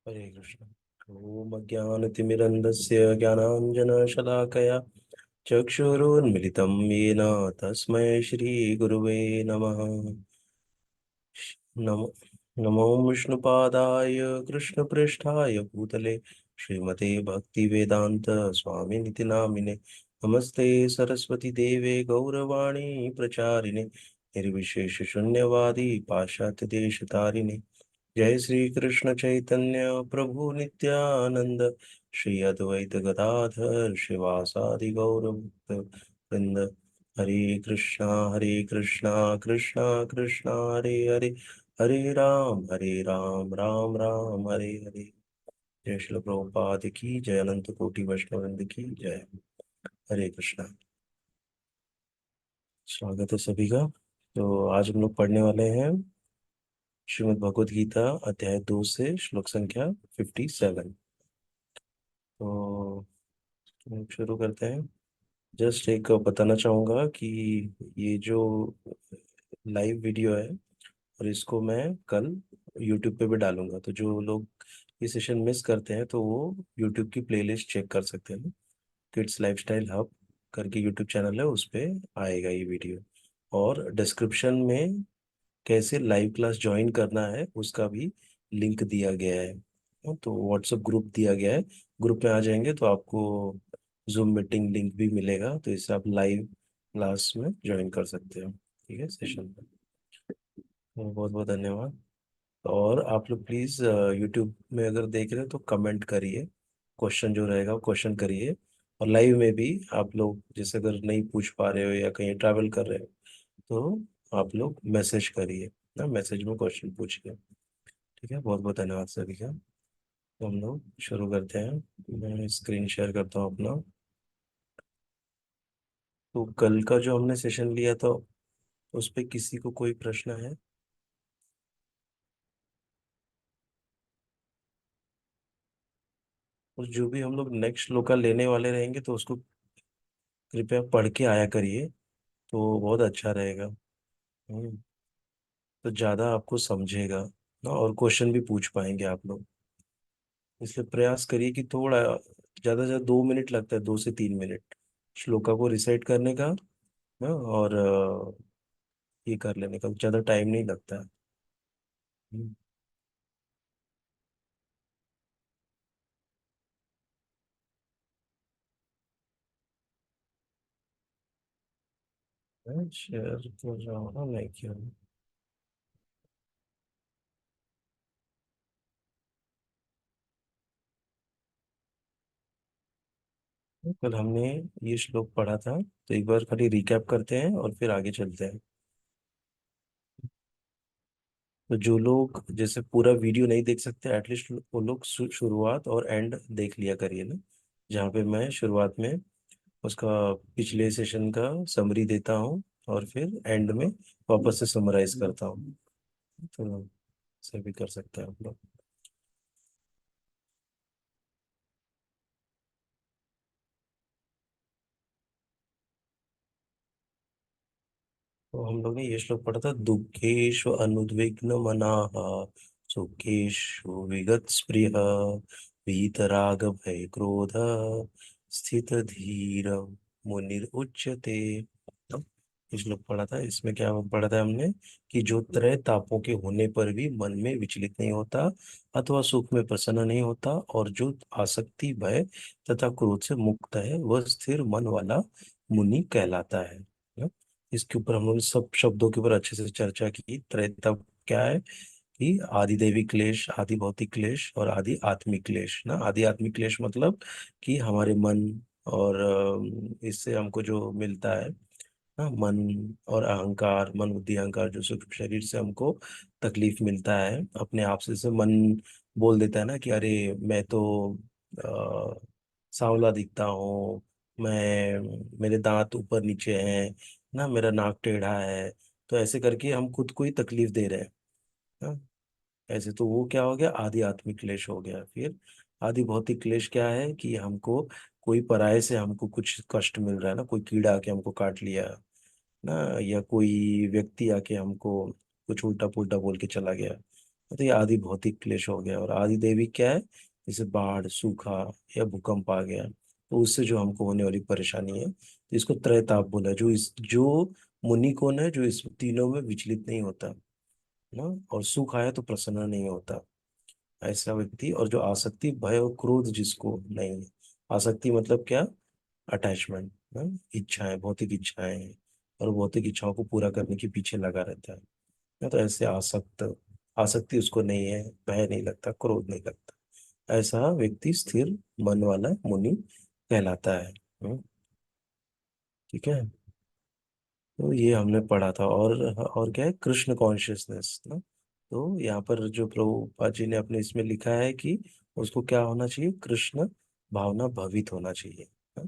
हरे कृष्ण। ओम अज्ञानतिमिरन्धस्य ज्ञानाञ्जनशलाकया चक्षुरुन्मिलितं येन तस्मै श्रीगुरुवे नमः। नमो नमो विष्णुपादाय कृष्णप्रेष्ठाय भूतले श्रीमते भक्तिवेदान्त स्वामिनिति नामिने। नमस्ते सरस्वती देवे गौरवाणी प्रचारिणे निर्विशेष शून्यवादी पाश्चात्य देश तारिणे। जय श्री कृष्ण चैतन्य प्रभु नित्यानंद श्री अद्वैत गदाधर शिवासादि गौर वृंद। हरे कृष्णा कृष्णा कृष्णा हरे हरे, हरे राम राम राम हरे हरे। जय श्री प्रभुपाद की जय, अनंत कोटि वैष्णव वृंद की जय। हरे कृष्णा। स्वागत है सभी का। तो आज हम लोग पढ़ने वाले हैं श्रीमद् भगवद गीता अध्याय 2 से श्लोक संख्या 57। तो शुरू करते हैं। जस्ट एक बताना चाहूँगा कि ये जो लाइव वीडियो है और इसको मैं कल यूट्यूब पे भी डालूंगा, तो जो लोग ये सेशन मिस करते हैं तो वो यूट्यूब की प्लेलिस्ट चेक कर सकते हैं। किड्स लाइफस्टाइल हब करके यूट्यूब चैनल है, उस पे आएगा ये वीडियो। और डिस्क्रिप्शन में कैसे लाइव क्लास ज्वाइन करना है उसका भी लिंक दिया गया है। तो व्हाट्सएप ग्रुप दिया गया है, ग्रुप में आ जाएंगे तो आपको जूम मीटिंग लिंक भी मिलेगा, तो इससे आप लाइव क्लास में ज्वाइन कर सकते हो। ठीक है, सेशन में। तो बहुत बहुत धन्यवाद। और आप लोग प्लीज़ यूट्यूब में अगर देख रहे हो तो कमेंट करिए, क्वेश्चन जो रहेगा वो क्वेश्चन करिए। और लाइव में भी आप लोग जैसे अगर नहीं पूछ पा रहे हो या कहीं ट्रैवल कर रहे हो तो आप लोग मैसेज करिए ना, मैसेज में क्वेश्चन पूछिए। ठीक है, बहुत बहुत धन्यवाद सभी का। तो हम लोग शुरू करते हैं। मैं स्क्रीन शेयर करता हूँ अपना। तो कल का जो हमने सेशन लिया था उस पे किसी को कोई प्रश्न है? और जो भी हम लोग नेक्स्ट श्लोका लेने वाले रहेंगे तो उसको कृपया पढ़ के आया करिए, तो बहुत अच्छा रहेगा। हम्म, तो ज़्यादा आपको समझेगा ना, और क्वेश्चन भी पूछ पाएंगे आप लोग। इसलिए प्रयास करिए कि थोड़ा ज़्यादा से ज़्यादा 2 मिनट लगता है, 2 से 3 मिनट श्लोका को रिसाइट करने का ना, और ये कर लेने का ज़्यादा टाइम नहीं लगता है। हम्म, मैं शेयर कर रहा हूँ ना, मैं क्यों। कल हमने ये श्लोक पढ़ा था, तो एक बार खाली रिकैप करते हैं और फिर आगे चलते हैं। तो जो लोग जैसे पूरा वीडियो नहीं देख सकते, एटलीस्ट वो लोग शुरुआत और एंड देख लिया करिए ना, जहाँ पे मैं शुरुआत में उसका पिछले सेशन का समरी देता हूँ और फिर एंड में वापस से समराइज करता हूँ। तो ऐसे भी कर सकते हैं आप लोग। तो हम लोग ने ये श्लोक पढ़ा था, दुखेशु अनुद्विग्न मनाः सुखेशु विगत स्पृह वीतराग भय क्रोध स्थित धीर मुनिर उच्यते। तो ये श्लोक पढ़ा था, इसमें क्या पढ़ा था हमने कि जो त्रय तापों के होने पर भी मन में विचलित नहीं होता अथवा सुख में प्रसन्न नहीं होता, और जो आसक्ति भय तथा क्रोध से मुक्त है वह स्थिर मन वाला मुनि कहलाता है। इसके ऊपर हम लोग ने सब शब्दों के ऊपर अच्छे से चर्चा की। त्रैता क्या है कि आदि दैवी क्लेश, आदि भौतिक क्लेश और आदि आत्मिक क्लेश ना। आदि आत्मिक क्लेश मतलब कि हमारे मन और इससे हमको जो मिलता है ना, मन और अहंकार, मन बुद्धि अहंकार, जो सूक्ष्म शरीर से हमको तकलीफ मिलता है अपने आप से। जैसे मन बोल देता है ना कि अरे मैं तो सांवला दिखता हूँ, मैं, मेरे दांत ऊपर नीचे हैं ना, मेरा नाक टेढ़ा है। तो ऐसे करके हम खुद को ही तकलीफ दे रहे हैं ना। ऐसे तो वो क्या हो गया, आदि आत्मिक क्लेश हो गया। फिर आदि भौतिक क्लेश क्या है कि हमको कोई पराये से हमको कुछ कष्ट मिल रहा है ना, कोई कीड़ा आके हमको काट लिया ना, या कोई व्यक्ति आके हमको कुछ उल्टा पुल्टा बोल के चला गया, तो ये आदि भौतिक क्लेश हो गया। और आदि दैविक क्या है? जैसे बाढ़, सूखा या भूकंप आ गया, तो उससे जो हमको होने वाली परेशानी है, तो इसको त्रैताप बोला। जो मुनि कौन है? जो इस तीनों में विचलित नहीं होता ना, और सुख आया तो प्रसन्न नहीं होता, ऐसा व्यक्ति। और जो आसक्ति, भय और क्रोध जिसको नहीं है। आसक्ति मतलब क्या? अटैचमेंट ना, इच्छाएं, भौतिक इच्छाएं हैं, और भौतिक इच्छाओं को पूरा करने के पीछे लगा रहता है ना, तो ऐसे आसक्ति उसको नहीं है, भय नहीं लगता, क्रोध नहीं लगता, ऐसा व्यक्ति स्थिर मन वाला मुनि कहलाता है। ठीक है। तो ये हमने पढ़ा था। और क्या है? कृष्ण कॉन्शियसनेस ना। तो यहाँ पर जो प्रभुपाद जी ने अपने इसमें लिखा है कि उसको क्या होना चाहिए? कृष्ण भावना भवित होना चाहिए ना?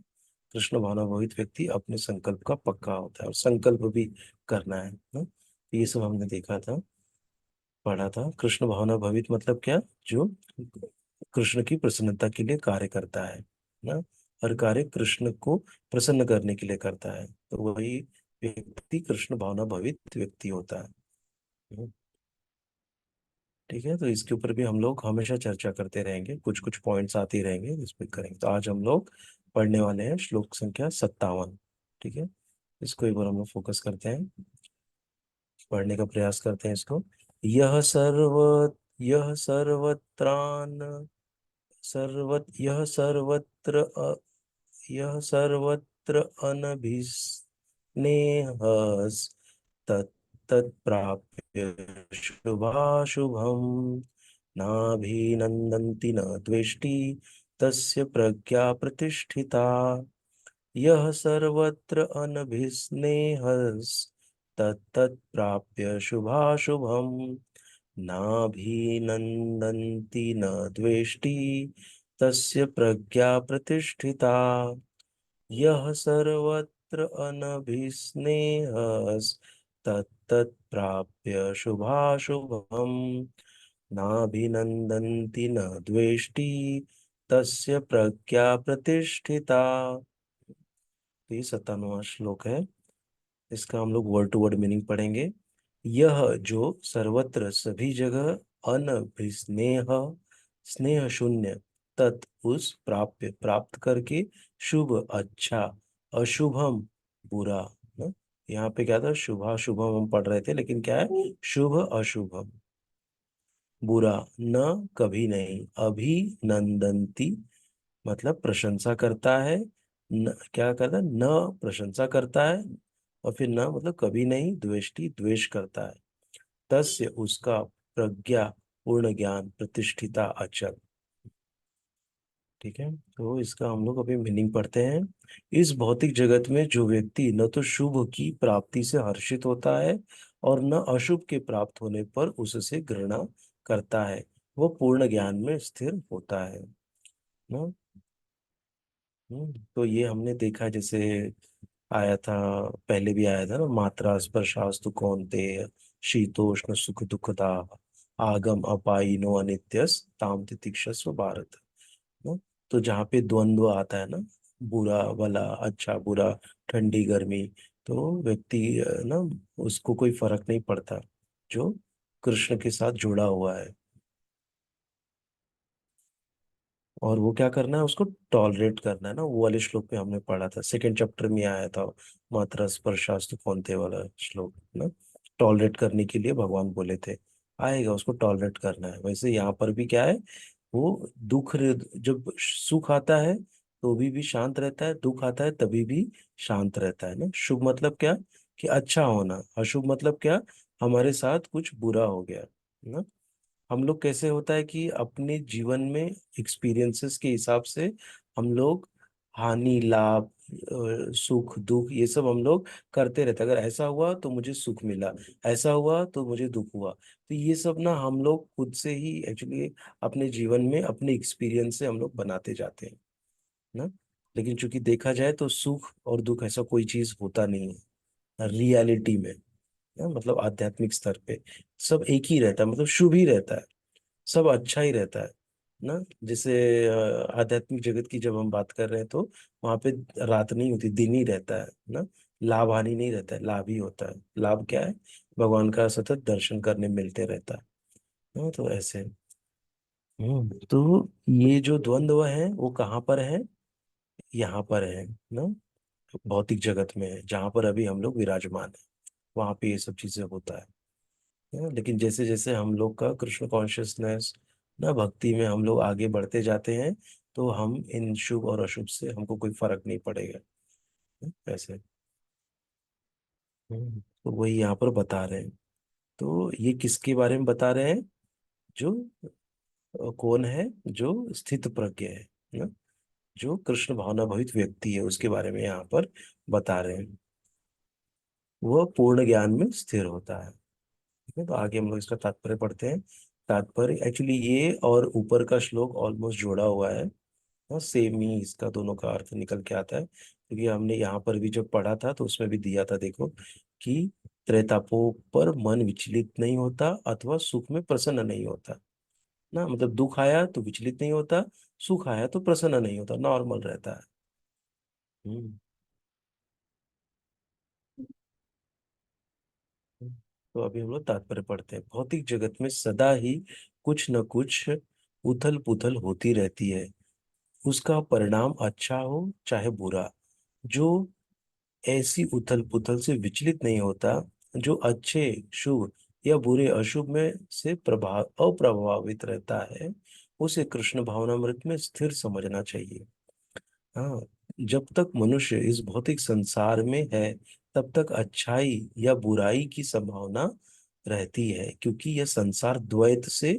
कृष्ण भावना भवित व्यक्ति अपने संकल्प का पक्का होता है, और संकल्प भी करना है ना। तो ये सब हमने देखा था, पढ़ा था। कृष्ण भावना भवित मतलब क्या? जो कृष्ण की प्रसन्नता के लिए कार्य करता है ना, हर कार्य कृष्ण को प्रसन्न करने के लिए करता है, तो वही व्यक्ति कृष्ण भावना भवित व्यक्ति होता है। हम्म, ठीक है। तो इसके ऊपर भी हम लोग हमेशा चर्चा करते रहेंगे, कुछ कुछ पॉइंट्स आते ही रहेंगे, इस पे करेंगे। तो आज हम लोग पढ़ने वाले हैं श्लोक संख्या 57। ठीक है। इसको एक बार हम लोग फोकस करते हैं, पढ़ने का प्रयास करते हैं इसको। यह सर्व यह सर्वत्रान सर्व यह सर्वत्र यह सर्वत्र अनभिस्नेहस् तत्तत्प्राप्य शुभाशुभम् नाभिनन्दन्ति न द्वेष्टि तस्य प्रज्ञा प्रतिष्ठिता। यः सर्वत्र अनभिस्नेहस् तत्तत्प्राप्य शुभाशुभम् नाभिनन्दन्ति न द्वेष्टि तस्य प्रज्ञा प्रतिष्ठिता। यः सर्वत्र अनभिस्नेहस् तत्तत्प्राप्य शुभाशुभम् नाभिनन्दन्ति न द्वेष्टि तस्य प्रज्ञा प्रतिष्ठिता। तो ये 57वां श्लोक है। इसका हम लोग वर्ड टू वर्ड मीनिंग पढ़ेंगे। यह जो सर्वत्र सभी जगह, अनभिस्नेह स्नेह शून्य, तत् उस, प्राप्य प्राप्त करके, शुभ अच्छा, अशुभम बुरा ना। यहाँ पे क्या था? शुभा शुभम हम पढ़ रहे थे, लेकिन क्या है? शुभ अशुभम, बुरा न कभी नहीं, अभिनंदंती मतलब प्रशंसा करता है, न क्या करता है? न प्रशंसा करता है, और फिर न मतलब कभी नहीं, द्वेष्टि द्वेष करता है, तस्य उसका, प्रज्ञा पूर्ण ज्ञान, प्रतिष्ठिता अचल। ठीक है। तो इसका हम लोग अभी मीनिंग पढ़ते हैं। इस भौतिक जगत में जो व्यक्ति न तो शुभ की प्राप्ति से हर्षित होता है, और न अशुभ के प्राप्त होने पर उससे घृणा करता है, वो पूर्ण ज्ञान में स्थिर होता है ना। तो ये हमने देखा, जैसे आया था, पहले भी आया था ना, मात्रा स्पर्शास्तु कौन्तेय शीतोष्ण सुख दुखदा आगम अपायिनो अनित्यस ताम तितिक्षस्व भारत ना। तो जहाँ पे द्वंद्व आता है ना, बुरा भला, अच्छा बुरा, ठंडी गर्मी, तो व्यक्ति ना, उसको कोई फर्क नहीं पड़ता, जो कृष्ण के साथ जुड़ा हुआ है। और वो क्या करना है? उसको टॉलरेट करना है ना। वो वाले श्लोक पे हमने पढ़ा था, सेकंड चैप्टर में आया था, मात्रा स्पर्शास्तु कौनते वाला श्लोक ना। टॉलरेट करने के लिए भगवान बोले थे, आएगा, उसको टॉलरेट करना है। वैसे यहाँ पर भी क्या है? वो जब सुख आता है तो भी शांत रहता है, दुख आता है तभी भी शांत रहता है ना। शुभ मतलब क्या? कि अच्छा होना। अशुभ मतलब क्या? हमारे साथ कुछ बुरा हो गया ना। हम लोग कैसे होता है कि अपने जीवन में एक्सपीरियंसेस के हिसाब से हम लोग हानि लाभ, सुख दुख, ये सब हम लोग करते रहते हैं। अगर ऐसा हुआ तो मुझे सुख मिला, ऐसा हुआ तो मुझे दुख हुआ, तो ये सब ना हम लोग खुद से ही एक्चुअली अपने जीवन में अपने एक्सपीरियंस से हम लोग बनाते जाते हैं ना। लेकिन चूंकि देखा जाए तो सुख और दुख ऐसा कोई चीज होता नहीं है रियलिटी में ना, मतलब आध्यात्मिक स्तर पे सब एक ही रहता है, मतलब शुभ ही रहता है, सब अच्छा ही रहता है ना। जैसे आध्यात्मिक जगत की जब हम बात कर रहे हैं, तो वहां पे रात नहीं होती, दिन ही रहता है ना। लाभ हानि नहीं रहता है, लाभ ही होता है। लाभ क्या है? भगवान का सतत दर्शन करने मिलते रहता है हाँ, तो ऐसे। तो ये जो द्वंद्व है वो कहाँ पर है? यहाँ पर है ना, भौतिक जगत में है, जहाँ पर अभी हम लोग विराजमान है, वहां पे ये सब चीजें होता है। लेकिन जैसे जैसे हम लोग का कृष्ण कॉन्शियसनेस ना, भक्ति में हम लोग आगे बढ़ते जाते हैं, तो हम इन शुभ और अशुभ से हमको कोई फर्क नहीं पड़ेगा। ऐसे। तो वही यहाँ पर बता रहे हैं। तो ये किसके बारे में बता रहे हैं? जो कौन है? जो स्थित प्रज्ञ है ना, जो कृष्ण भावना भवित व्यक्ति है, उसके बारे में यहाँ पर बता रहे हैं। वह पूर्ण ज्ञान में स्थिर होता है। ठीक है, तो आगे हम लोग इसका तात्पर्य पढ़ते हैं। तात्पर्य एक्चुअली ये और ऊपर का श्लोक ऑलमोस्ट जोड़ा हुआ है। हाँ, सेम ही इसका दोनों का अर्थ निकल के आता है, क्योंकि हमने यहाँ पर भी जब पढ़ा था तो उसमें भी दिया था, देखो कि त्रेतापों पर मन विचलित नहीं होता अथवा सुख में प्रसन्न नहीं होता ना, मतलब दुख आया तो विचलित नहीं होता, सुख आया तो प्रसन्न नहीं होता, नॉर्मल रहता है। हम्म। तो अभी हम लोग तात्पर्य पढ़ते हैं। भौतिक जगत में सदा ही कुछ न कुछ उथल पुथल होती रहती है। उसका परिणाम अच्छा हो चाहे बुरा, जो ऐसी उथल पुथल से विचलित नहीं होता, जो अच्छे शुभ या बुरे अशुभ में से प्रभाव अप्रभावित रहता है, उसे कृष्ण भावनामृत में स्थिर समझना चाहिए। हाँ, जब तक मनुष्य इस भौतिक संसार में है, तब तक अच्छाई या बुराई की संभावना रहती है, क्योंकि यह संसार द्वैत से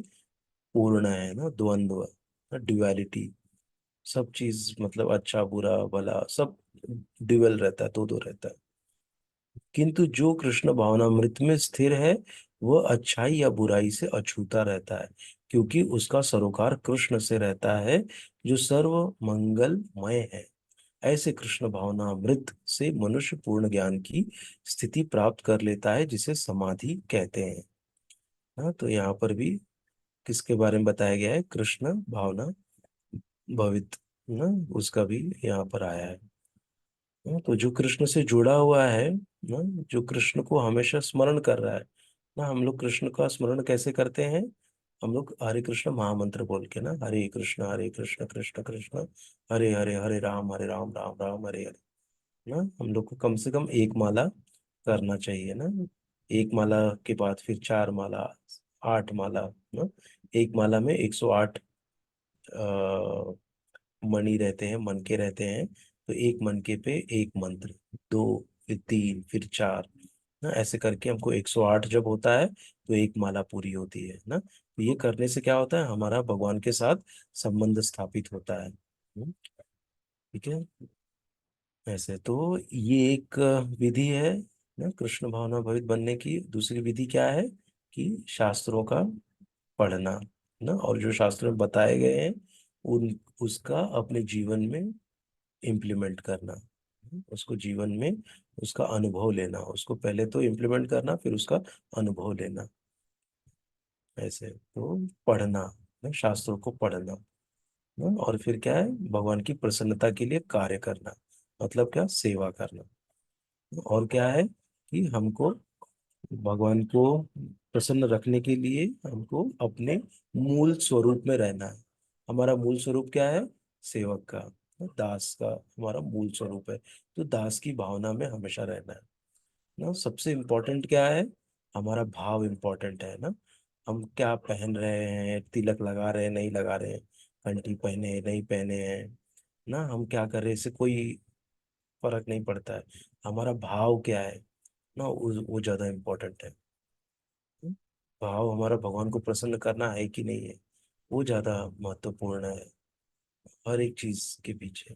पूर्ण है ना, द्वंद्व, ड्युअलिटी। सब चीज मतलब अच्छा बुरा भला सब ड्यूअल रहता है, दो दो रहता है। किंतु जो कृष्ण भावनामृत में स्थिर है, वह अच्छाई या बुराई से अछूता रहता है, क्योंकि उसका सरोकार कृष्ण से रहता है, जो सर्व मंगलमय है। ऐसे कृष्ण भावनामृत से मनुष्य पूर्ण ज्ञान की स्थिति प्राप्त कर लेता है, जिसे समाधि कहते हैं। हाँ, तो यहाँ पर भी किसके बारे में बताया गया है? कृष्ण भावना भवित ना, उसका भी यहाँ पर आया है। तो जो कृष्ण से जुड़ा हुआ है ना, जो कृष्ण को हमेशा स्मरण कर रहा है ना, हम लोग कृष्ण का स्मरण कैसे करते हैं? हम लोग हरे कृष्ण महामंत्र बोल के ना, हरे कृष्ण कृष्ण कृष्ण हरे हरे, हरे राम राम राम हरे हरे ना, हम लोग को कम से कम एक माला करना चाहिए ना। एक माला के बाद फिर चार माला, आठ माला ना। एक माला में 108 मणि रहते हैं, मनके रहते हैं, तो एक मनके पे एक मंत्र, दो, फिर तीन, फिर चार ना, ऐसे करके हमको 108 जब होता है तो एक माला पूरी होती है ना। तो ये करने से क्या होता है? हमारा भगवान के साथ संबंध स्थापित होता है। ठीक है। ऐसे तो ये एक विधि है ना कृष्ण भावना भवित बनने की। दूसरी विधि क्या है? कि शास्त्रों का पढ़ना ना, और जो शास्त्र में बताए गए हैं उन उसका अपने जीवन में इम्प्लीमेंट करना, उसको जीवन में उसका अनुभव लेना, उसको पहले तो इम्प्लीमेंट करना, फिर उसका अनुभव लेना। ऐसे तो पढ़ना ना, शास्त्रों को पढ़ना ना, और फिर क्या है? भगवान की प्रसन्नता के लिए कार्य करना, मतलब क्या? सेवा करना। और क्या है कि हमको भगवान को प्रसन्न रखने के लिए हमको अपने मूल स्वरूप में रहना है। हमारा मूल स्वरूप क्या है? सेवक का, दास का हमारा मूल स्वरूप है। तो दास की भावना में हमेशा रहना है ना। सबसे इम्पोर्टेंट क्या है? हमारा भाव इम्पोर्टेंट है ना। हम क्या पहन रहे हैं, तिलक लगा रहे हैं नहीं लगा रहे हैं, घंटी पहने हैं, नहीं पहने हैं ना, हम क्या कर रहे हैं, इससे कोई फर्क नहीं पड़ता है। हमारा भाव क्या है ना, वो ज्यादा इम्पोर्टेंट है। भाव हमारा भगवान को प्रसन्न करना है कि नहीं है, वो ज्यादा महत्वपूर्ण है हर एक चीज के पीछे।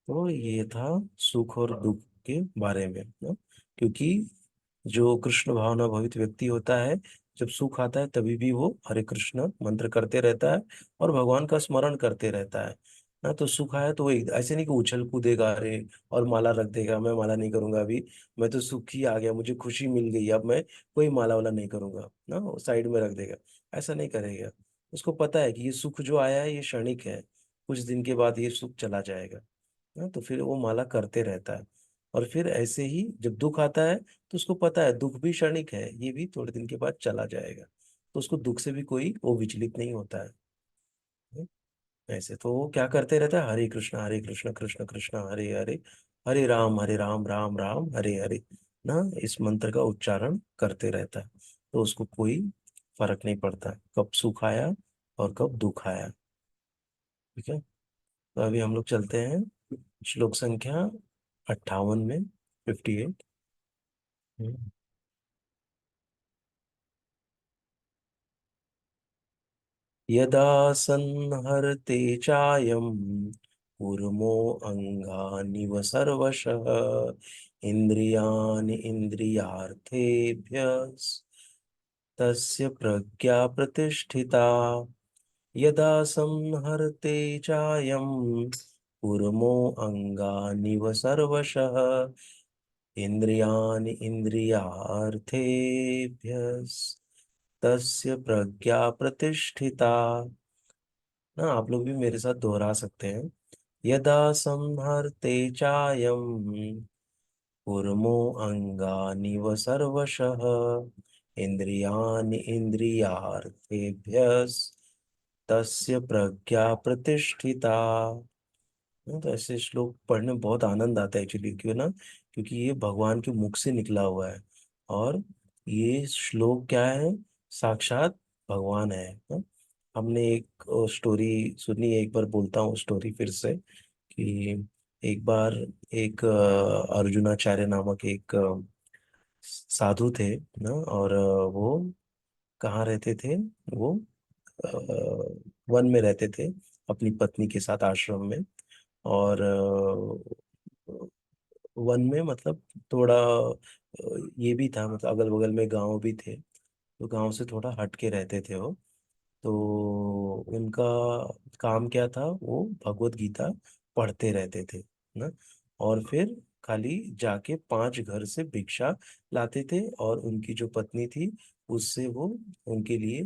तो ये था सुख और दुख के बारे में ना? क्योंकि जो कृष्ण भावना भवित व्यक्ति होता है, जब सुख आता है तभी भी वो हरे कृष्ण मंत्र करते रहता है और भगवान का स्मरण करते रहता है ना। तो सुख आया तो वो ऐसे नहीं कि उछल कूदेगा अरे और माला रख देगा, मैं माला नहीं करूंगा अभी, मैं तो सुख ही आ गया, मुझे खुशी मिल गई, अब मैं कोई माला वाला नहीं करूंगा ना, वो साइड में रख देगा। ऐसा नहीं करेगा। उसको पता है कि ये सुख जो आया है ये क्षणिक है, कुछ दिन के बाद ये सुख चला जाएगा ना, तो फिर वो माला करते रहता है। और फिर ऐसे ही जब दुख आता है तो उसको पता है दुख भी क्षणिक है, ये भी थोड़े दिन के बाद चला जाएगा, तो उसको दुख से भी कोई वो विचलित नहीं होता है। ऐसे तो वो क्या करते रहता है, हरे कृष्ण कृष्ण कृष्ण हरे हरे, हरे राम राम राम हरे हरे ना, इस मंत्र का उच्चारण करते रहता है। तो उसको कोई फर्क नहीं पड़ता कब सुख आया और कब दुख आया। ठीक है, तो अभी हम लोग चलते हैं श्लोक संख्या 58 में, 58। यदा संहरते चायं कूर्मो अङ्गानिव सर्वशः इन्द्रियाणि इन्द्रियार्थेभ्य तस्य प्रज्ञा प्रतिष्ठिता। यदा संहरते चायं कूर्मो अङ्गानिव सर्वशः इन्द्रियाणि इन्द्रियार्थेभ्य तस्य प्रज्ञा प्रतिष्ठिता। ना आप लोग भी मेरे साथ दोहरा सकते हैं। यदा संहरते चायं कूर्मो अङ्गानिव सर्वशः इन्द्रियाणि इन्द्रियार्थेभ्यः तस्य प्रज्ञा प्रतिष्ठिता। तो ऐसे श्लोक पढ़ने में बहुत आनंद आता है एक्चुअली, क्यों ना, क्योंकि ये भगवान के मुख से निकला हुआ है। और ये श्लोक क्या है, साक्षात भगवान है ना? हमने एक स्टोरी सुनी है, एक बार बोलता हूँ स्टोरी फिर से, कि एक बार एक अर्जुनाचार्य नामक एक साधु थे ना, और वो कहाँ रहते थे, वो वन में रहते थे अपनी पत्नी के साथ आश्रम में। और वन में मतलब थोड़ा ये भी था, मतलब अगल बगल में गांव भी थे, तो गांव से थोड़ा हट के रहते थे वो। तो उनका काम क्या था, वो भगवत गीता पढ़ते रहते थे ना, और फिर खाली जाके 5 घर से भिक्षा लाते थे, और उनकी जो पत्नी थी उससे वो उनके लिए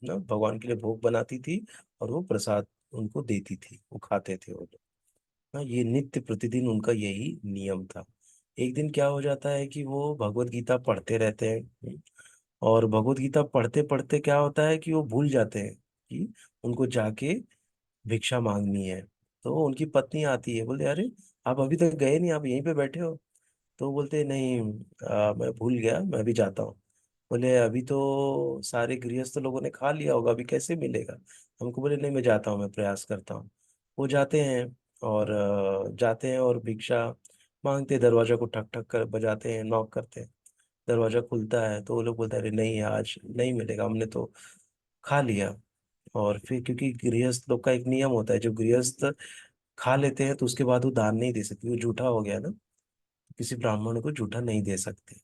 ना भगवान के लिए भोग बनाती थी, और वो प्रसाद उनको देती थी, वो खाते थे वो लोग। हाँ, ये नित्य प्रतिदिन उनका यही नियम था। एक दिन क्या हो जाता है कि वो भगवत गीता पढ़ते रहते हैं, और भगवत गीता पढ़ते पढ़ते क्या होता है कि वो भूल जाते हैं कि उनको जाके भिक्षा मांगनी है। तो उनकी पत्नी आती है, बोलते अरे आप अभी तक गए नहीं, आप यहीं पे बैठे हो। तो बोलते नहीं, मैं भूल गया, मैं अभी जाता हूँ। बोले अभी तो सारे गृहस्थ लोगों ने खा लिया होगा, अभी कैसे मिलेगा हमको। बोले नहीं, मैं जाता हूँ, मैं प्रयास करता हूँ। वो जाते हैं, और जाते हैं और भिक्षा मांगते, दरवाजा को ठक ठक कर बजाते हैं, नॉक करते हैं। दरवाजा खुलता है तो वो लोग बोलते हैं अरे नहीं, आज नहीं मिलेगा, हमने तो खा लिया। और फिर क्योंकि गृहस्थ लोग का एक नियम होता है, जो गृहस्थ खा लेते हैं तो उसके बाद वो दान नहीं दे सकते, वो झूठा हो गया ना, किसी ब्राह्मण को जूठा नहीं दे सकते।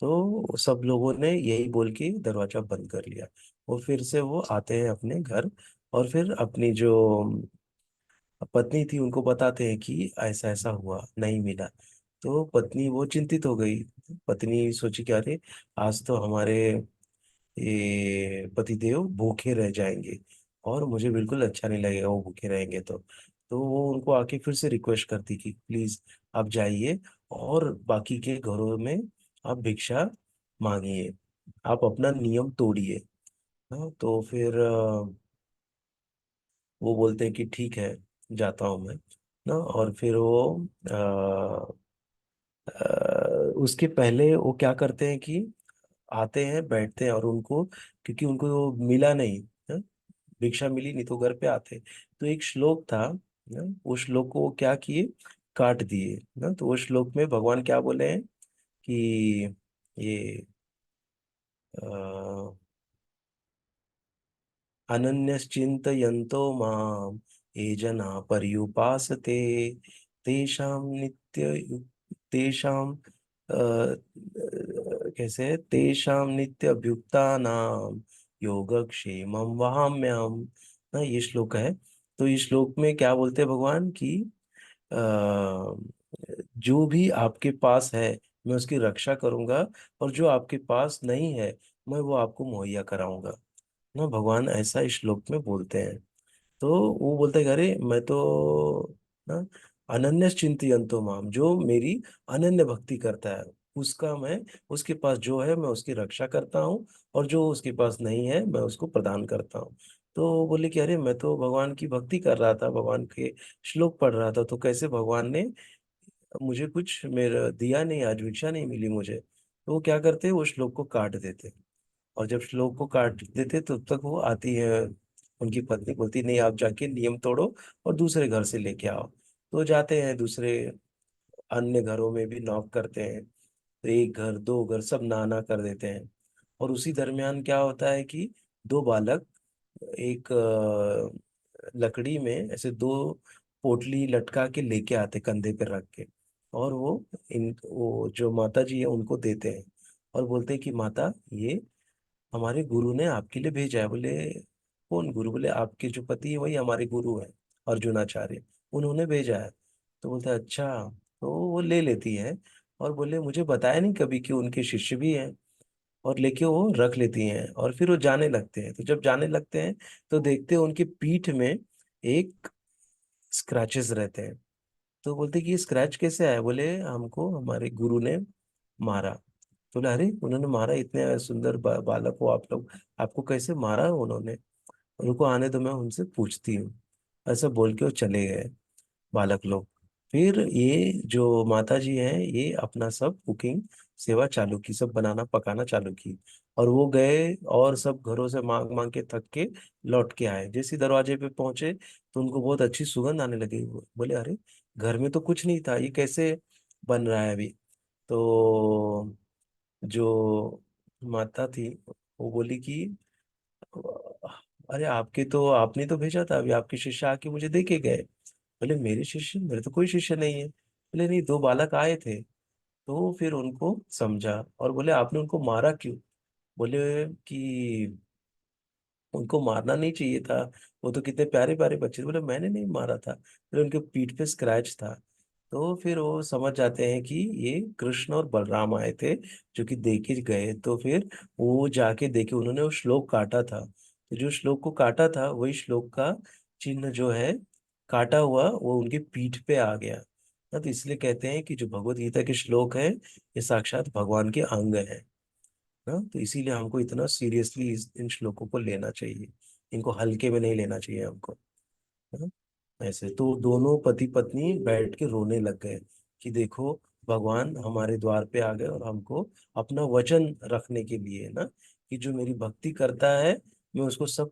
तो सब लोगों ने यही बोल के दरवाजा बंद कर लिया। वो फिर से वो आते हैं अपने घर, और फिर अपनी जो पत्नी थी उनको बताते हैं कि ऐसा ऐसा हुआ, नहीं मिला। तो पत्नी वो चिंतित हो गई। पत्नी सोची कि अरे आज तो हमारे ये पतिदेव भूखे रह जाएंगे, और मुझे बिल्कुल अच्छा नहीं लगेगा वो भूखे रहेंगे तो वो उनको आके फिर से रिक्वेस्ट करती कि प्लीज आप जाइए, और बाकी के घरों में आप भिक्षा मांगिए, आप अपना नियम तोड़िए। हाँ, तो फिर वो बोलते हैं कि ठीक है, जाता हूँ मैं ना। और फिर वो उसके पहले वो क्या करते हैं कि आते हैं, बैठते हैं, और उनको, क्योंकि उनको वो मिला नहीं है, भिक्षा मिली नहीं, तो घर पे आते। तो एक श्लोक था ना, उस श्लोक को वो क्या किए, काट दिए ना। तो उस श्लोक में भगवान क्या बोले हैं कि ये अनन्यश्चिन्तयन्तो माम् ये जना पर्युपासते तेषां नित्य तेषां कैसे है, तेषां नित्य अभ्युक्तानां योगक्षेमं वहाम्यहम् ना, ये श्लोक है। तो इस श्लोक में क्या बोलते हैं भगवान की, अ, जो भी आपके पास है मैं उसकी रक्षा करूंगा, और जो आपके पास नहीं है मैं वो आपको मुहैया कराऊंगा ना, भगवान ऐसा इस श्लोक में बोलते हैं। तो वो बोलते हैं कि अरे मैं तो ना अनन्य चिंतयन्तो माम, जो मेरी अनन्य भक्ति करता है उसका मैं, उसके पास जो है मैं उसकी रक्षा करता हूँ, और जो उसके पास नहीं है मैं उसको प्रदान करता हूँ। तो बोले कि अरे मैं तो भगवान की भक्ति कर रहा था, भगवान के श्लोक पढ़ रहा था, तो कैसे भगवान ने मुझे कुछ मेरा दिया नहीं, आज भिक्षा नहीं मिली मुझे। तो वो क्या करते, वो श्लोक को काट देते, और जब श्लोक को काट देते तब तक वो आती है, उनकी पत्नी बोलती नहीं आप जाके नियम तोड़ो और दूसरे घर से लेके आओ। तो जाते हैं दूसरे अन्य घरों में भी नॉक करते हैं, तो एक घर दो घर सब ना ना कर देते हैं। और उसी दरमियान क्या होता है कि दो बालक एक लकड़ी में ऐसे दो पोटली लटका के लेके आते कंधे पे रख के, और वो जो माता जी है उनको देते हैं, और बोलते हैं कि माता ये हमारे गुरु ने आपके लिए भेजा है। बोले कौन गुरु? बोले आपके जो पति है वही हमारे गुरु है, अर्जुनाचार्य, उन्होंने भेजा है। तो बोलता है अच्छा। तो वो ले लेती है, और बोले मुझे बताया नहीं कभी कि उनके शिष्य भी हैं, और लेके वो रख लेती हैं, और फिर वो जाने लगते हैं। तो जब जाने लगते हैं तो देखते हैं उनकी पीठ में एक स्क्रैचेस रहते हैं। तो बोलते कि ये स्क्रैच कैसे आया? बोले हमको हमारे गुरु ने मारा। तो बोले अरे उन्होंने मारा? इतने सुंदर बालक हो आप लोग, आपको कैसे मारा उन्होंने? उनको आने तो मैं उनसे पूछती हूँ। ऐसा बोल के वो चले गए बालक लोग। फिर ये जो माता जी हैं ये अपना सब कुकिंग सेवा चालू की, सब बनाना पकाना चालू की, और वो गए और सब घरों से मांग मांग के थक के लौट के आए। जैसे ही दरवाजे पे पहुंचे तो उनको बहुत अच्छी सुगंध आने लगी। वो बोले अरे घर में तो कुछ नहीं था, ये कैसे बन रहा है अभी? तो जो माता थी वो बोली कि अरे आपके तो आपने तो भेजा था, अभी आपके शिष्य आके मुझे दे के गए। बोले मेरे शिष्य? मेरे तो कोई शिष्य नहीं है। बोले नहीं, दो बालक आए थे। तो फिर उनको समझा और बोले आपने उनको मारा क्यों? बोले कि उनको मारना नहीं चाहिए था, वो तो कितने प्यारे प्यारे बच्चे थे। बोले मैंने नहीं मारा था, बोले उनके पीठ पे स्क्रैच था। तो फिर वो समझ जाते हैं कि ये कृष्ण और बलराम आए थे जो कि दे के गए। तो फिर वो जाके देखे, उन्होंने वो श्लोक काटा था, तो जो श्लोक को काटा था वही श्लोक का चिन्ह जो है काटा हुआ वो उनकी पीठ पे आ गया। हाँ, तो इसलिए कहते हैं कि जो भगवत गीता के श्लोक है ये साक्षात भगवान के अंग है ना। तो इसीलिए हमको इतना सीरियसली इन श्लोकों को लेना चाहिए, इनको हल्के में नहीं लेना चाहिए हमको, है ना। ऐसे तो दोनों पति पत्नी बैठ के रोने लग गए कि देखो भगवान हमारे द्वार पे आ गए, और हमको अपना वचन रखने के लिए ना, कि जो मेरी भक्ति करता है मैं उसको सब,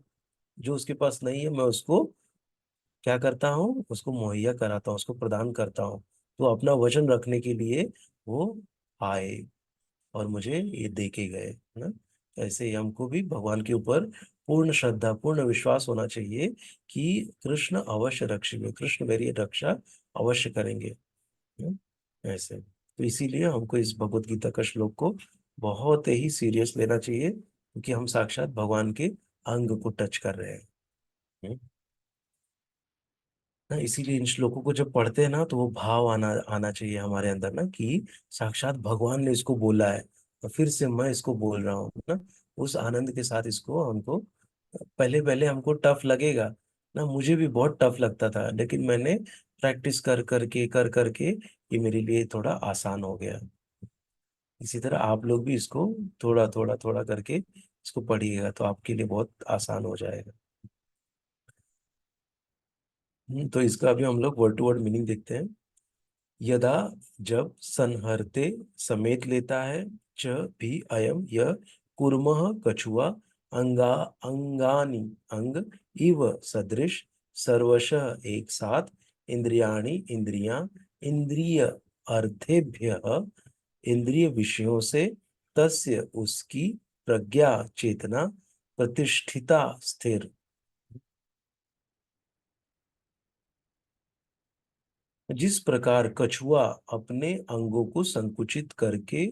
जो उसके पास नहीं है मैं उसको क्या करता हूँ, उसको मुहैया कराता हूँ, उसको प्रदान करता हूँ। तो अपना वचन रखने के लिए वो आए और मुझे ये दे के गए, है ना। ऐसे ही हमको भी भगवान के ऊपर पूर्ण श्रद्धा पूर्ण विश्वास होना चाहिए कि कृष्ण अवश्य रक्षेंगे, कृष्ण मेरी रक्षा अवश्य करेंगे, है ना? ऐसे तो इसीलिए हमको इस भगवत गीता का श्लोक को बहुत ही सीरियस लेना चाहिए, क्योंकि हम साक्षात भगवान के अंग को टच कर रहे हैं, है ना। इसीलिए इन श्लोकों को जब पढ़ते हैं ना तो वो भाव आना आना चाहिए हमारे अंदर ना, कि साक्षात भगवान ने इसको बोला है और फिर से मैं इसको बोल रहा हूँ ना। उस आनंद के साथ इसको हमको, पहले पहले हमको टफ लगेगा ना, मुझे भी बहुत टफ लगता था, लेकिन मैंने प्रैक्टिस कर करके ये मेरे लिए थोड़ा आसान हो गया। इसी तरह आप लोग भी इसको थोड़ा थोड़ा थोड़ा करके इसको पढ़िएगा तो आपके लिए बहुत आसान हो जाएगा। तो इसका अभी हम लोग वर्ड टू वर्ड मीनिंग देखते हैं। यदा, जब, संहरते, समेत लेता है, च भी अयम यह, कुर्मः कछुआ, अंगा अंगानि अंग, इव सदृश, सर्वशः एक साथ, इंद्रियाणि इंद्रियां, इंद्रिय अर्थेभ्य, इंद्रिय विषयों से, तस्य उसकी, प्रज्ञा चेतना, प्रतिष्ठिता स्थिर। जिस प्रकार कछुआ अपने अंगों को संकुचित करके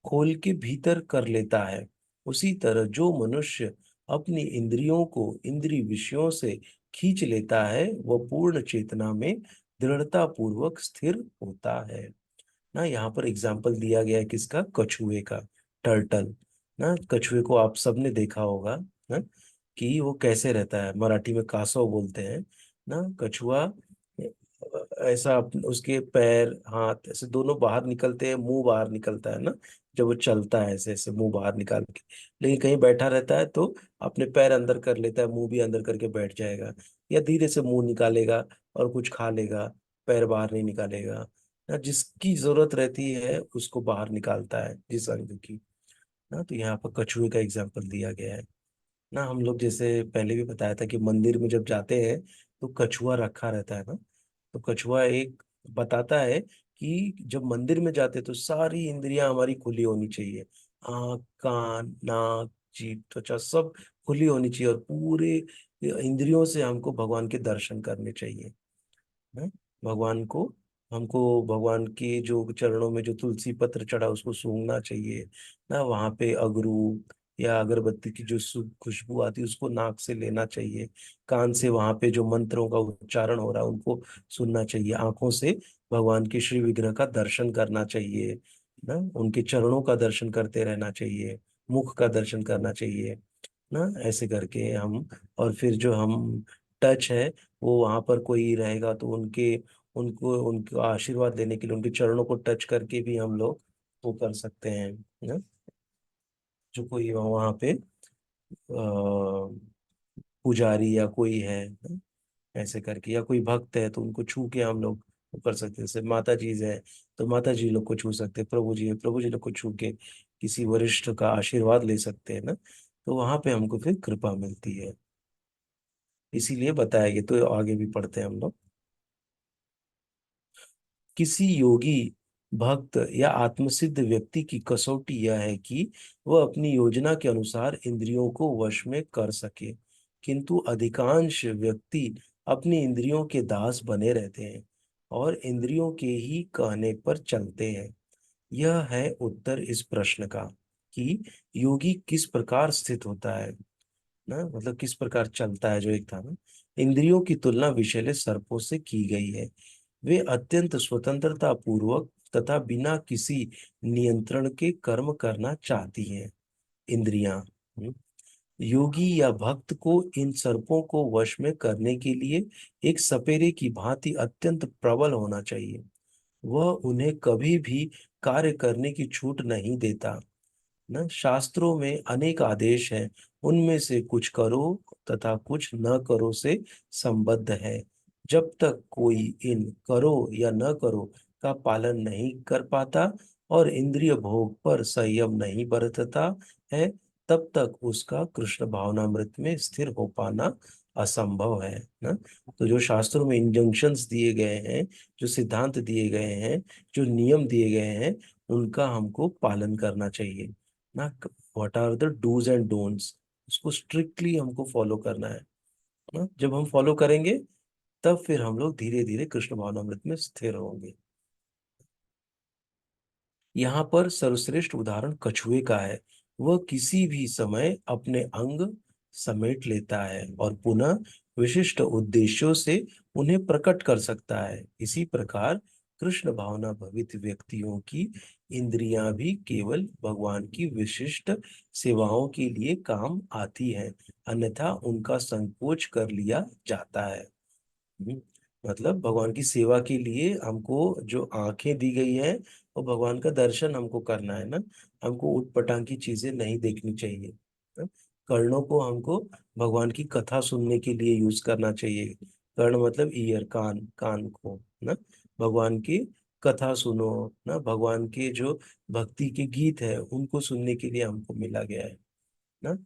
खोल के भीतर कर लेता है, उसी तरह जो मनुष्य अपनी इंद्रियों को इंद्रिय विषयों से खींच लेता है वह पूर्ण चेतना में दृढ़ता पूर्वक स्थिर होता है ना। यहाँ पर एग्जाम्पल दिया गया है किसका? कछुए का, टर्टल ना। कछुए को आप सबने देखा होगा ना, कि वो कैसे रहता है, मराठी में कासव बोलते हैं ना। कछुआ ऐसा उसके पैर हाथ ऐसे दोनों बाहर निकलते हैं, मुंह बाहर निकलता है ना जब वो चलता है, ऐसे ऐसे मुंह बाहर निकाल के। लेकिन कहीं बैठा रहता है तो अपने पैर अंदर कर लेता है, मुंह भी अंदर करके बैठ जाएगा, या धीरे से मुंह निकालेगा और कुछ खा लेगा, पैर बाहर नहीं निकालेगा ना। जिसकी जरूरत रहती है उसको बाहर निकालता है, जिस अंग की ना। तो यहाँ पर कछुए का एग्जाम्पल दिया गया है ना। हम लोग जैसे पहले भी बताया था कि मंदिर में जब जाते हैं तो कछुआ रखा रहता है ना। तो कछुआ एक बताता है कि जब मंदिर में जाते तो सारी इंद्रियां हमारी खुली होनी चाहिए। आँख, कान, नाक, जीभ, त्वचा सब खुली होनी चाहिए, और पूरे इंद्रियों से हमको भगवान के दर्शन करने चाहिए ना। भगवान को हमको भगवान के जो चरणों में जो तुलसी पत्र चढ़ा उसको सूंघना चाहिए ना। वहां पे अगरू या अगरबत्ती की जो खुशबू आती है उसको नाक से लेना चाहिए। कान से वहां पे जो मंत्रों का उच्चारण हो रहा है उनको सुनना चाहिए। आंखों से भगवान के श्री विग्रह का दर्शन करना चाहिए ना। उनके चरणों का दर्शन करते रहना चाहिए। मुख का दर्शन करना चाहिए ना। ऐसे करके हम, और फिर जो हम टच है, वो वहां पर कोई रहेगा तो उनके उनको उनका आशीर्वाद लेने के लिए उनके चरणों को टच करके भी हम लोग वो कर सकते हैं ना। जो कोई वहां पे पुजारी या कोई है ना, ऐसे करके, या कोई भक्त है तो उनको छू के हम लोग वो कर सकते हैं। जैसे माता जी है तो माता जी लोग को छू सकते हैं, प्रभु जी है प्रभु जी लोग को छू के किसी वरिष्ठ का आशीर्वाद ले सकते हैं ना। तो वहां पे हमको फिर कृपा मिलती है, इसीलिए बताया गया। तो आगे भी पढ़ते हैं हम लोग। किसी योगी, भक्त या आत्मसिद्ध व्यक्ति की कसौटी यह है कि वह अपनी योजना के अनुसार इंद्रियों को वश में कर सके, किंतु अधिकांश व्यक्ति अपनी इंद्रियों के दास बने रहते हैं और इंद्रियों के ही कहने पर चलते हैं। यह है उत्तर इस प्रश्न का कि योगी किस प्रकार स्थित होता है ना, मतलब किस प्रकार चलता है। जो एक था ना, इंद्रियों की तुलना विषैले सर्पों से की गई है। वे अत्यंत स्वतंत्रता पूर्वक तथा बिना किसी नियंत्रण के कर्म करना चाहती हैं। इंद्रियां, योगी या भक्त को इन सर्पों को वश में करने के लिए एक सपेरे की भांति अत्यंत प्रबल होना चाहिए। वह उन्हें कभी भी कार्य करने की छूट नहीं देता ना। शास्त्रों में अनेक आदेश हैं, उनमें से कुछ करो तथा कुछ न करो से संबद्ध है। जब तक कोई इन करो या न करो का पालन नहीं कर पाता और इंद्रिय भोग पर संयम नहीं बरतता है, तब तक उसका कृष्ण भावनामृत में स्थिर हो पाना असंभव है ना। तो जो शास्त्रों में इंजंक्शंस दिए गए हैं, जो सिद्धांत दिए गए हैं, जो नियम दिए गए हैं, उनका हमको पालन करना चाहिए ना। What are the dos and don'ts, उसको स्ट्रिक्टली हमको फॉलो करना है ना। जब हम फॉलो करेंगे तब फिर हम लोग धीरे धीरे कृष्ण भावनामृत में स्थिर होंगे। यहाँ पर सर्वश्रेष्ठ उदाहरण कछुए का है। वह किसी भी समय अपने अंग समेट लेता है और पुनः विशिष्ट उद्देश्यों से उन्हें प्रकट कर सकता है। इसी प्रकार कृष्ण भावना भवित व्यक्तियों की इंद्रियां भी केवल भगवान की विशिष्ट सेवाओं के लिए काम आती है, अन्यथा उनका संकोच कर लिया जाता है। हम्म, मतलब भगवान की सेवा के लिए हमको जो आंखें दी गई है वो भगवान का दर्शन हमको करना है ना। हमको उटपटांग की चीजें नहीं देखनी चाहिए ना। कर्णों को हमको भगवान की कथा सुनने के लिए यूज करना चाहिए। कर्ण मतलब ईयर, कान, कान को ना। भगवान की कथा सुनो ना, भगवान के जो भक्ति के गीत है उनको सुनने के लिए हमको मिला गया है ना।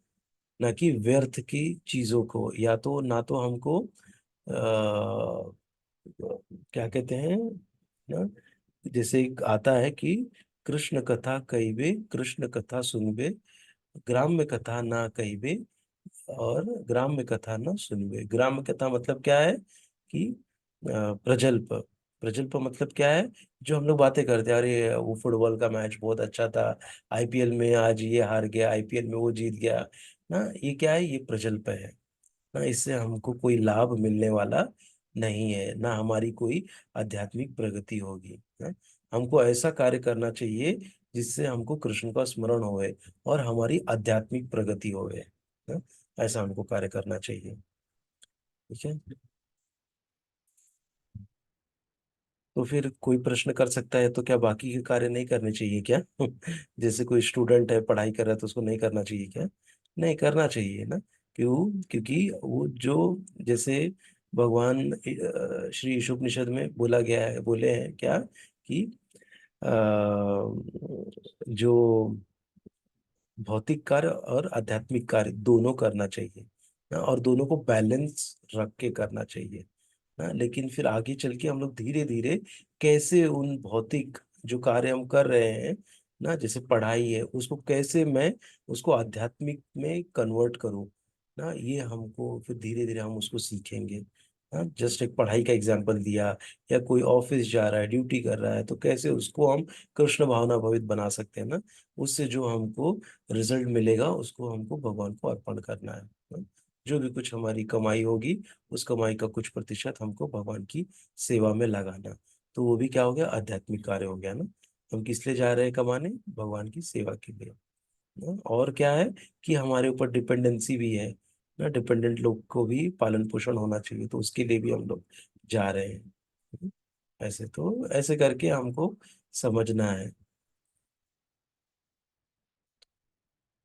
ना कि व्यर्थ की चीजों को, या तो ना तो हमको क्या कहते हैं ना, जैसे एक आता है कि कृष्ण कथा कहिबे कृष्ण कथा सुनबे, ग्राम्य कथा ना कहिबे और ग्राम्य कथा ना सुनबे। ग्राम्य कथा मतलब क्या है कि प्रजल्प। प्रजल्प मतलब क्या है, जो हम लोग बातें करते हैं, अरे वो फुटबॉल का मैच बहुत अच्छा था, आईपीएल में आज ये हार गया, आईपीएल में वो जीत गया ना। ये क्या है, ये प्रजल्प है ना। इससे हमको कोई लाभ मिलने वाला नहीं है ना, हमारी कोई आध्यात्मिक प्रगति होगी ना। हमको ऐसा कार्य करना चाहिए जिससे हमको कृष्ण का स्मरण होए और हमारी आध्यात्मिक प्रगति होए ना। ऐसा हमको कार्य करना चाहिए। ठीक है। तो फिर कोई प्रश्न कर सकता है तो क्या बाकी के कार्य नहीं करने चाहिए क्या? जैसे कोई स्टूडेंट है पढ़ाई कर रहा है तो उसको नहीं करना चाहिए क्या? नहीं करना चाहिए ना। क्यों? क्योंकि वो जो, जैसे भगवान श्री ईशोपनिषद में बोला गया है, बोले हैं क्या कि अ, जो भौतिक कार्य और आध्यात्मिक कार्य दोनों करना चाहिए ना, और दोनों को बैलेंस रख के करना चाहिए ना। लेकिन फिर आगे चल के हम लोग धीरे धीरे कैसे उन भौतिक जो कार्य हम कर रहे हैं ना, जैसे पढ़ाई है, उसको कैसे मैं उसको आध्यात्मिक में कन्वर्ट करूँ ना, ये हमको फिर धीरे धीरे हम उसको सीखेंगे ना। जस्ट एक पढ़ाई का एग्जांपल दिया, या कोई ऑफिस जा रहा है, ड्यूटी कर रहा है, तो कैसे उसको हम कृष्ण भावना भवित बना सकते हैं ना। उससे जो हमको रिजल्ट मिलेगा उसको हमको भगवान को अर्पण करना है ना? जो भी कुछ हमारी कमाई होगी, उस कमाई का कुछ प्रतिशत हमको भगवान की सेवा में लगाना। तो वो भी क्या हो गया? आध्यात्मिक कार्य हो गया ना। हम किस लिए जा रहे हैं कमाने? भगवान की सेवा के लिए ना। और क्या है कि हमारे ऊपर डिपेंडेंसी भी है ना, डिपेंडेंट लोग को भी पालन पोषण होना चाहिए, तो उसके लिए भी हम लोग जा रहे हैं। ऐसे तो ऐसे करके हमको समझना है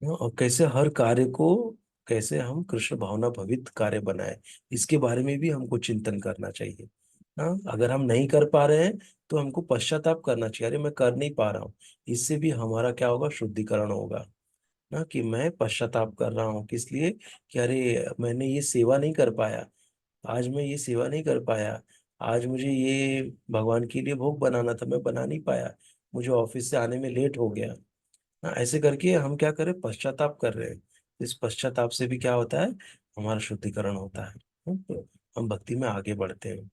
ना। और कैसे हर कार्य को, कैसे हम कृष्ण भावना भवित कार्य बनाए, इसके बारे में भी हमको चिंतन करना चाहिए ना। अगर हम नहीं कर पा रहे हैं तो हमको पश्चाताप करना चाहिए, अरे मैं कर नहीं पा रहा हूँ। इससे भी हमारा क्या होगा? शुद्धिकरण होगा ना, कि मैं पश्चाताप कर रहा हूँ किस लिए, कि अरे मैंने ये सेवा नहीं कर पाया, आज मैं ये सेवा नहीं कर पाया, आज मुझे ये भगवान के लिए भोग बनाना था, मैं बना नहीं पाया, मुझे ऑफिस से आने में लेट हो गया। हाँ, ऐसे करके हम क्या करें? पश्चाताप कर रहे हैं। इस पश्चाताप से भी क्या होता है? हमारा शुद्धिकरण होता है। तो हम भक्ति में आगे बढ़ते हैं।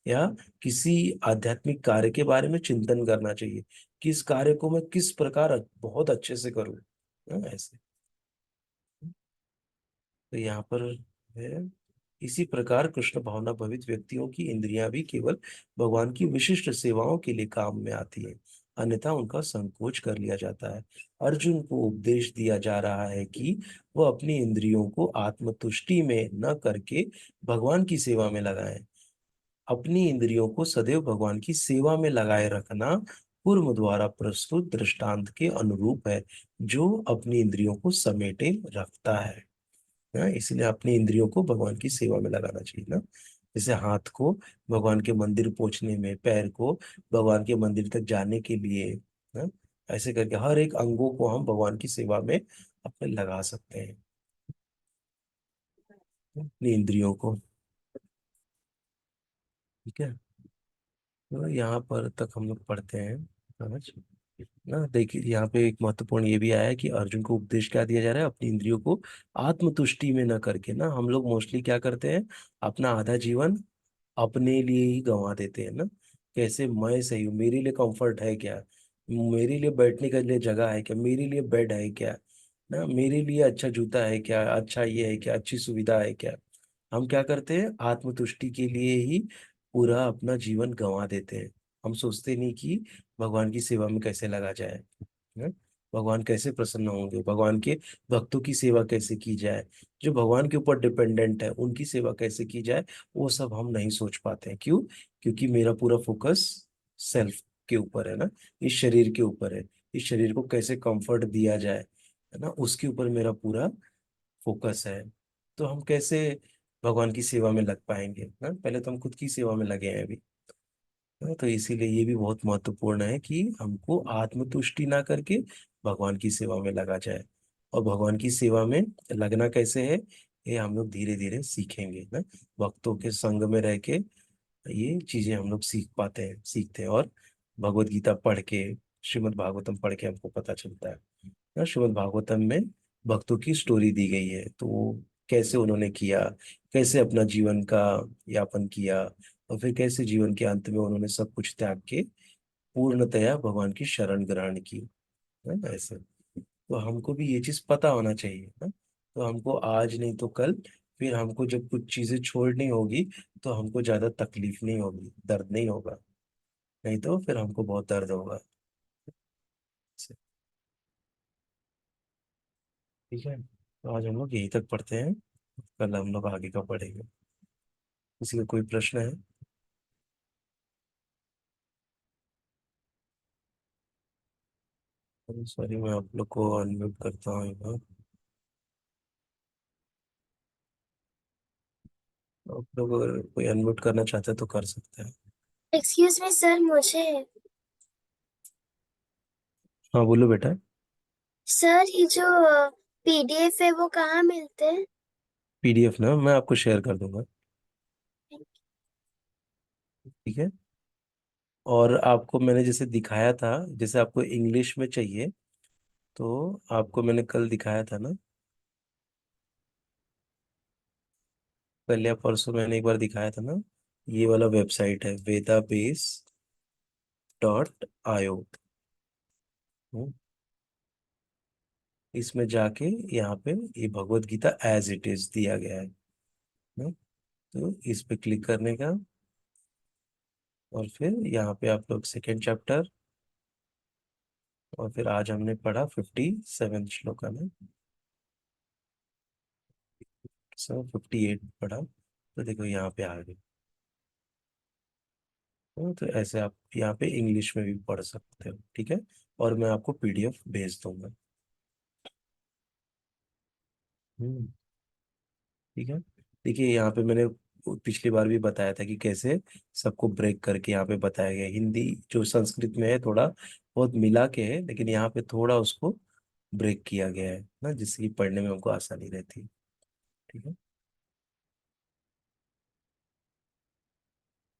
या किसी आध्यात्मिक कार्य के बारे में चिंतन करना चाहिए, कि इस कार्य को मैं किस प्रकार बहुत अच्छे से करूँ। ऐसे तो यहाँ पर है, इसी प्रकार कृष्ण भावना भवित व्यक्तियों की इंद्रियां भी केवल भगवान की विशिष्ट सेवाओं के लिए काम में आती है, अन्यथा उनका संकोच कर लिया जाता है। अर्जुन को उपदेश दिया जा रहा है कि वह अपनी इंद्रियों को आत्मतुष्टि में न करके भगवान की सेवा में लगाएं। अपनी इंद्रियों को सदैव भगवान की सेवा में लगाए रखना पूर्व द्वारा प्रस्तुत दृष्टांत के अनुरूप है, जो अपनी इंद्रियों को समेटे रखता है। इसलिए अपनी इंद्रियों को भगवान की सेवा में लगाना चाहिए ना। जैसे हाथ को भगवान के मंदिर पहुंचने में, पैर को भगवान के मंदिर तक जाने के लिए ना, ऐसे करके हर एक अंगों को हम भगवान की सेवा में अपने लगा सकते हैं, अपनी इंद्रियों को। ठीक है, तो यहाँ पर तक हम लोग पढ़ते हैं समझ ना। देखिए यहाँ पे एक महत्वपूर्ण ये भी आया है कि अर्जुन को उपदेश क्या दिया जा रहा है? अपनी इंद्रियों को आत्मतुष्टि में न करके ना, हम लोग मोस्टली क्या करते हैं? अपना आधा जीवन अपने लिए ही गंवा देते हैं ना। कैसे? मैं सही हूँ, मेरे लिए कंफर्ट है क्या, मेरे लिए बैठने के लिए जगह है क्या, मेरे लिए बेड है क्या ना, मेरे लिए अच्छा जूता है क्या, अच्छा ये है क्या, अच्छी सुविधा है क्या। हम क्या करते हैं? आत्मतुष्टि के लिए ही पूरा अपना जीवन गंवा देते हैं। हम सोचते नहीं कि भगवान की सेवा में कैसे लगा जाए है? भगवान कैसे प्रसन्न होंगे, भगवान के भक्तों की सेवा कैसे की जाए, जो भगवान के ऊपर डिपेंडेंट है उनकी सेवा कैसे की जाए, वो सब हम नहीं सोच पाते हैं। क्यों? क्योंकि मेरा पूरा फोकस सेल्फ के ऊपर है ना, इस शरीर के ऊपर है। इस शरीर को कैसे कंफर्ट दिया जाए है ना, उसके ऊपर मेरा पूरा फोकस है। तो हम कैसे भगवान की सेवा में लग पाएंगे ना? पहले तो हम खुद की सेवा में लगे हैं अभी। हाँ, तो इसीलिए ये भी बहुत महत्वपूर्ण है कि हमको आत्मतुष्टि ना करके भगवान की सेवा में लगा जाए। और भगवान की सेवा में लगना कैसे है, ये हम लोग धीरे धीरे सीखेंगे ना। भक्तों के संग में रह के ये चीजें हम लोग सीख पाते हैं, सीखते हैं। और भगवत गीता पढ़ के, श्रीमद् भागवतम पढ़ के हमको पता चलता है ना। श्रीमद् भागवतम में भक्तों की स्टोरी दी गई है, तो वो कैसे उन्होंने किया, कैसे अपना जीवन का यापन किया, और फिर कैसे जीवन के अंत में उन्होंने सब कुछ त्याग के पूर्णतया भगवान की शरण ग्रहण की है ना। ऐसे तो हमको भी ये चीज पता होना चाहिए ना। तो हमको आज नहीं तो कल, फिर हमको जब कुछ चीजें छोड़नी होगी, तो हमको ज्यादा तकलीफ नहीं होगी, दर्द नहीं होगा। नहीं तो फिर हमको बहुत दर्द होगा। ठीक है, तो आज हम लोग यहीं तक पढ़ते हैं, कल हम लोग आगे का पढ़ेंगे। किसी का कोई प्रश्न है? सॉरी, मैं आप लोग को अनम्यूट करता हूँ एक बार। आप लोग अगर कोई अनम्यूट करना चाहते हैं तो कर सकते हैं। एक्सक्यूज मी सर, मुझे। हाँ बोलो बेटा। सर, ये जो पीडीएफ है वो कहाँ मिलते हैं? पीडीएफ ना मैं आपको शेयर कर दूंगा। ठीक है। और आपको मैंने जैसे दिखाया था, जैसे आपको इंग्लिश में चाहिए, तो आपको मैंने कल दिखाया था ना, कल या परसों मैंने एक बार दिखाया था ना। ये वाला वेबसाइट है vedabase.io। इसमें जाके यहाँ पे ये Bhagavad Gita as it is दिया गया है। तो इस पे क्लिक करने का, और फिर यहाँ पे आप लोग सेकेंड चैप्टर, और फिर आज हमने पढ़ा 57 श्लोक है ना, सब 58 पढ़ा, तो देखो यहाँ पे आ गए। तो ऐसे आप यहाँ पे इंग्लिश में भी पढ़ सकते हो, ठीक है। और मैं आपको पीडीएफ भेज दूंगा। हम्म। ठीक है। देखिए यहाँ पे मैंने पिछली बार भी बताया था कि कैसे सबको ब्रेक करके यहाँ पे बताया गया है। हिंदी जो संस्कृत में है थोड़ा बहुत मिला के है, लेकिन यहाँ पे थोड़ा उसको ब्रेक किया गया है ना, जिससे कि पढ़ने में हमको आसानी रहती है। ठीक है।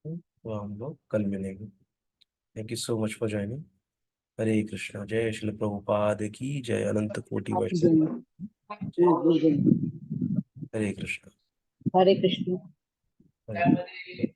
तो हम लोग कल मिलेंगे। Thank you so much for joining. हरे कृष्णा, जय श्री प्रभुपाद की जय, अनंत कोटि वैष्णव। जी जी। हरे कृष्णा। हरे कृष्ण। हरे